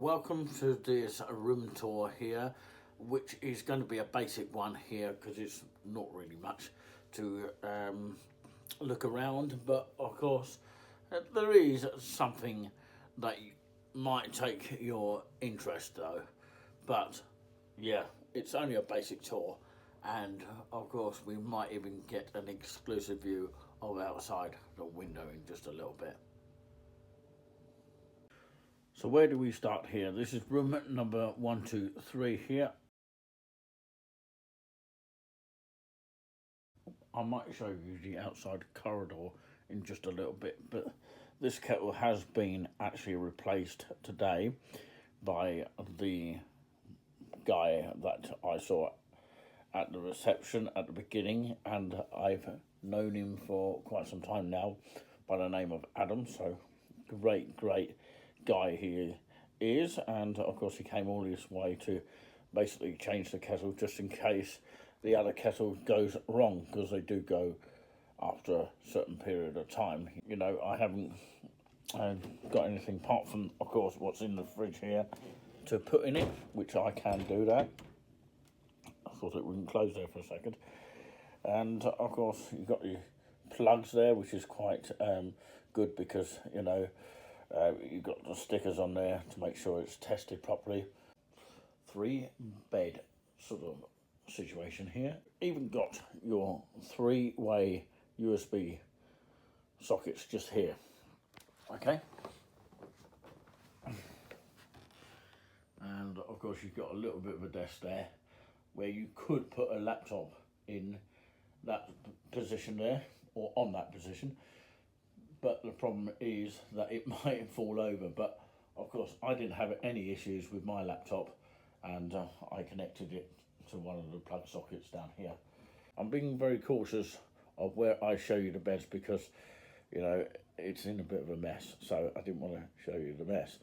Welcome to this room tour here, which is going to be a basic one here because it's not really much to look around, but of course there is something that might take your interest though. But yeah, it's only a basic tour, and of course we might even get an exclusive view of outside the window in just a little bit. So where do we start here? This is room number 123 here. I might show you the outside corridor in just a little bit, but this kettle has been actually replaced today by the guy that I saw at the reception at the beginning, and I've known him for quite some time now by the name of Adam. So great guy he is, and of course he came all this way to basically change the kettle just in case the other kettle goes wrong, because they do go after a certain period of time. You know, I haven't got anything apart from, of course, what's in the fridge here to put in it, which I can do that. I thought it wouldn't close there for a second. And of course you've got your plugs there, which is quite good because, you know, you've got the stickers on there to make sure it's tested properly. 3-bed sort of situation here. Even got your 3-way USB sockets just here. Okay. And of course you've got a little bit of a desk there where you could put a laptop in that position there, or on that position, but the problem is that it might fall over. But of course I didn't have any issues with my laptop, and I connected it to one of the plug sockets down here. I'm being very cautious of where I show you the beds because, you know, it's in a bit of a mess, so I didn't want to show you the mess.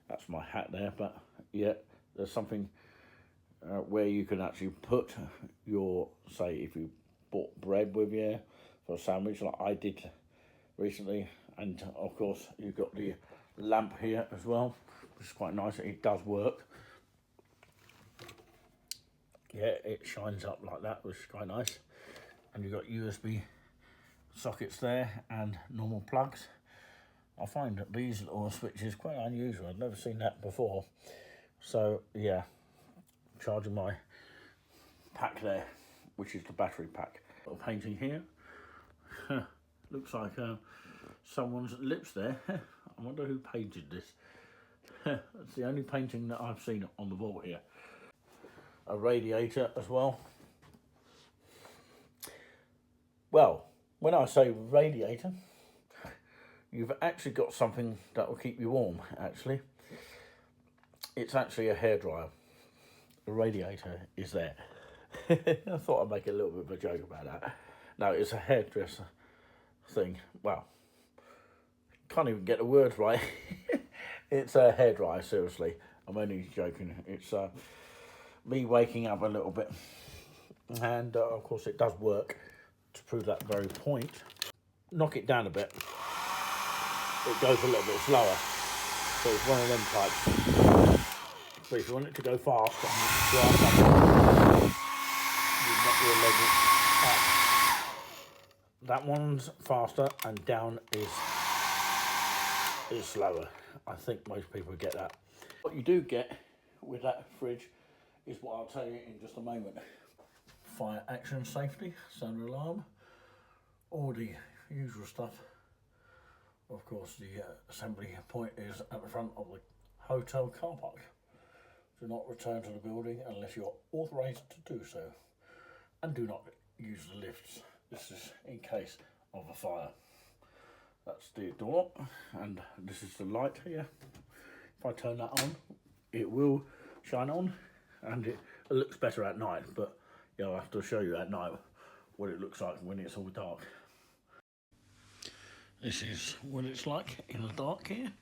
That's my hat there, but yeah, there's something where you can actually put your, say if you bought bread with you for a sandwich like I did recently, and of course you've got the lamp here as well, which is quite nice. It does work. Yeah, it shines up like that, which is quite nice. And you've got USB sockets there and normal plugs. I find that these little switches quite unusual. I've never seen that before. So yeah, charging my pack there, which is the battery pack. Little painting here. Looks like someone's lips there. I wonder who painted this. It's the only painting that I've seen on the wall here. A radiator as well. Well, when I say radiator, you've actually got something that will keep you warm, actually. It's actually a hairdryer. The radiator is there. I thought I'd make a little bit of a joke about that. No, it's a hairdresser thing. Well, can't even get the words right. It's a hairdryer, seriously. I'm only joking. It's me waking up a little bit. And of course it does work to prove that very point. Knock it down a bit. It goes a little bit slower. So it's one of them types. But if you want it to go fast, you knock your leg up. That one's faster and down is slower. I think most people get that. What you do get with that fridge is what I'll tell you in just a moment. Fire action safety, sound alarm, all the usual stuff. Of course, the assembly point is at the front of the hotel car park. Do not return to the building unless you're authorised to do so, and do not use the lifts. This is in case of a fire. That's the door, and this is the light here. If I turn that on, it will shine on, and it looks better at night, but yeah, I'll have to show you at night what it looks like when it's all dark. This is what it's like in the dark here.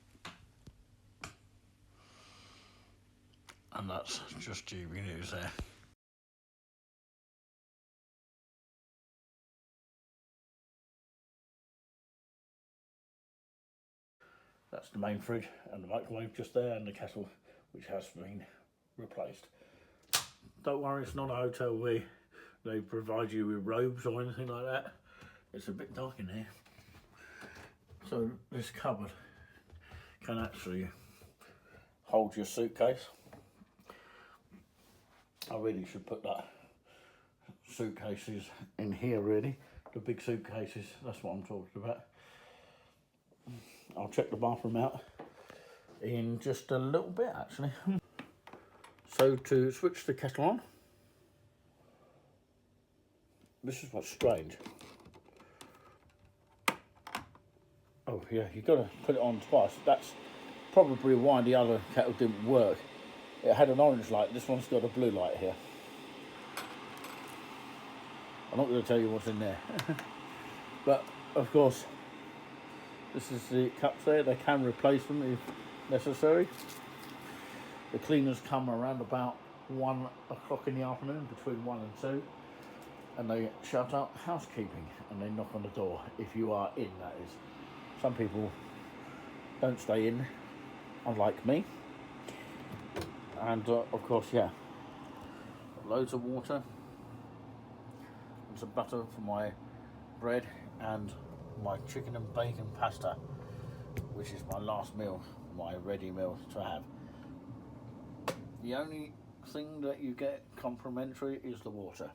And that's just GB News there. That's the main fridge and the microwave just there, and the kettle which has been replaced. Don't worry, it's not a hotel where they provide you with robes or anything like that. It's a bit dark in here. So this cupboard can actually hold your suitcase. I really should put that suitcases in here really. The big suitcases, that's what I'm talking about. I'll check the bathroom out in just a little bit actually. So to switch the kettle on, this is what's strange. Oh yeah, you've got to put it on twice. That's probably why the other kettle didn't work. It had an orange light, this one's got a blue light here. I'm not going to tell you what's in there. But of course, this is the cups there. They can replace them if necessary. The cleaners come around about 1 o'clock in the afternoon, between 1 and 2. And they shout out housekeeping and they knock on the door, if you are in, that is. Some people don't stay in, unlike me. And of course, yeah, loads of water and some butter for my bread and my chicken and bacon pasta, which is my last meal, my ready meal to have. The only thing that you get complimentary is the water.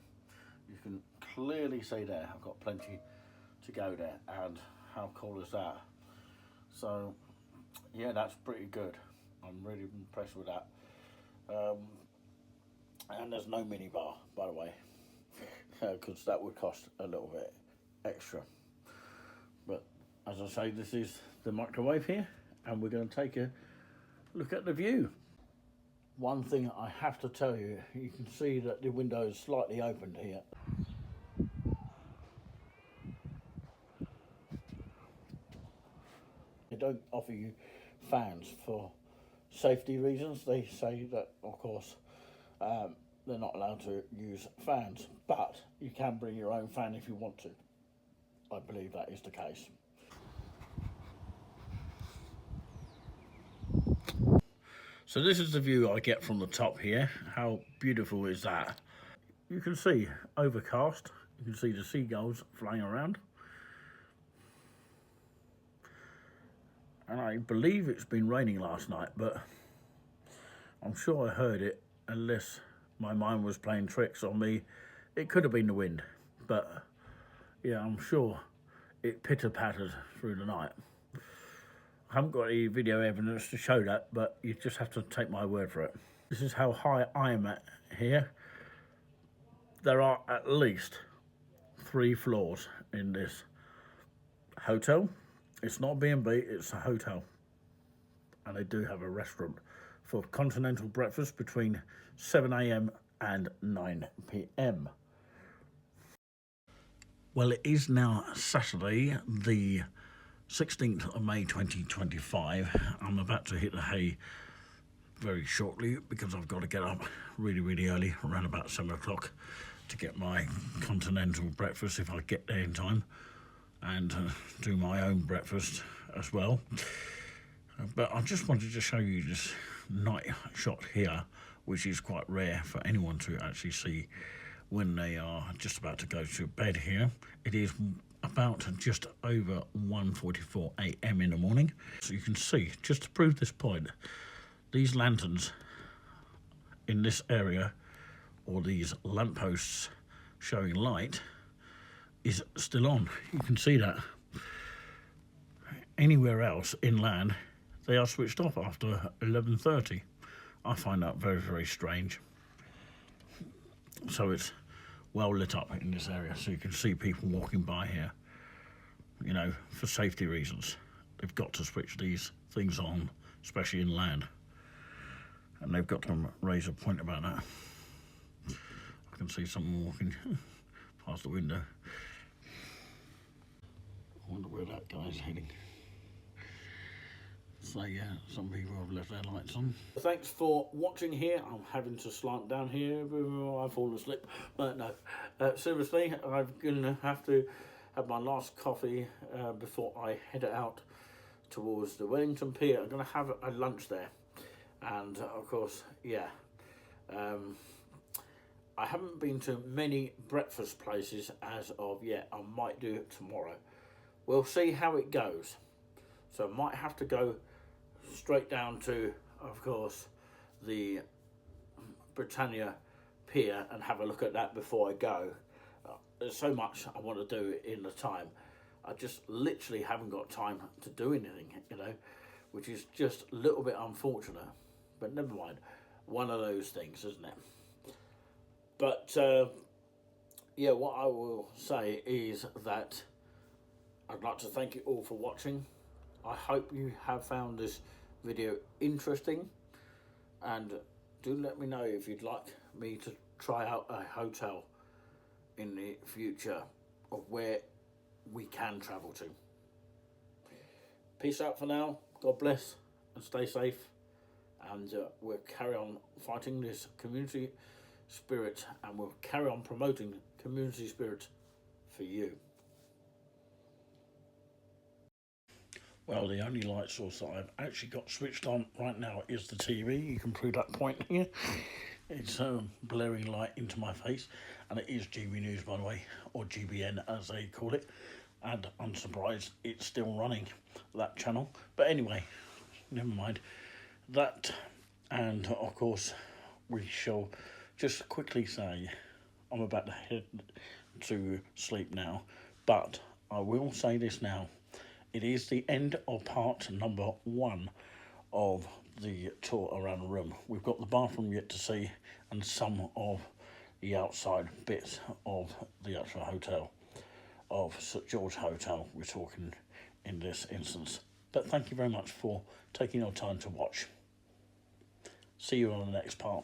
You can clearly see there, I've got plenty to go there, and how cool is that? So yeah, that's pretty good. I'm really impressed with that. And there's no minibar, by the way, because that would cost a little bit extra. But as I say, this is the microwave here, and we're going to take a look at the view. One thing I have to tell you, you can see that the window is slightly opened here. They don't offer you fans for safety reasons. They say that, of course, they're not allowed to use fans, but you can bring your own fan if you want to. I believe that is the case. So this is the view I get from the top here. How beautiful is that? You can see overcast. You can see the seagulls flying around. And I believe it's been raining last night, but I'm sure I heard it, unless my mind was playing tricks on me. It could have been the wind, but yeah, I'm sure it pitter-pattered through the night. I haven't got any video evidence to show that, but you just have to take my word for it. This is how high I am at here. There are at least 3 floors in this hotel. It's not B&B, it's a hotel. And they do have a restaurant for continental breakfast between 7 AM and 9 PM. Well, it is now Saturday, the 16th of May 2025. I'm about to hit the hay very shortly because I've got to get up really early, around about 7 o'clock, to get my continental breakfast if I get there in time, and do my own breakfast as well. But I just wanted to show you this night shot here, which is quite rare for anyone to actually see when they are just about to go to bed here. It is about just over 1:44 AM in the morning. So you can see, just to prove this point, these lanterns in this area, or these lampposts showing light, is still on. You can see that. Anywhere else inland, they are switched off after 11:30. I find that very strange. So it's well lit up in this area, so you can see people walking by here. You know, for safety reasons, they've got to switch these things on, especially inland. And they've got to raise a point about that. I can see someone walking past the window. I wonder where that guy's heading. So yeah, some people have left their lights on. Thanks for watching here. I'm having to slant down here. I've fallen asleep. No, seriously, I'm gonna have to have my last coffee before I head out towards the Wellington Pier. I'm gonna have a lunch there, And of course, yeah, um, I haven't been to many breakfast places as of yet. I might do it tomorrow. We'll see how it goes. So I might have to go straight down to, of course, the Britannia Pier and have a look at that before I go. There's so much I want to do in the time. I just literally haven't got time to do anything, which is just a little bit unfortunate. But never mind. One of those things, isn't it? But yeah, what I will say is that I'd like to thank you all for watching. I hope you have found this video interesting, and do let me know if you'd like me to try out a hotel in the future of where we can travel to. Peace out for now. God bless and stay safe, and we'll carry on fighting this community spirit, and we'll carry on promoting community spirit for you. Well, the only light source that I've actually got switched on right now is the TV. You can prove that point here. It's blaring light into my face, and it is GB News, by the way, or GBN as they call it. And I'm surprised it's still running, that channel. But anyway, never mind that. And of course, we shall just quickly say I'm about to head to sleep now, but I will say this now. It is the end of part number 1 of the tour around the room. We've got the bathroom yet to see, and some of the outside bits of the actual hotel, of St George Hotel we're talking in this instance. But thank you very much for taking your time to watch. See you on the next part.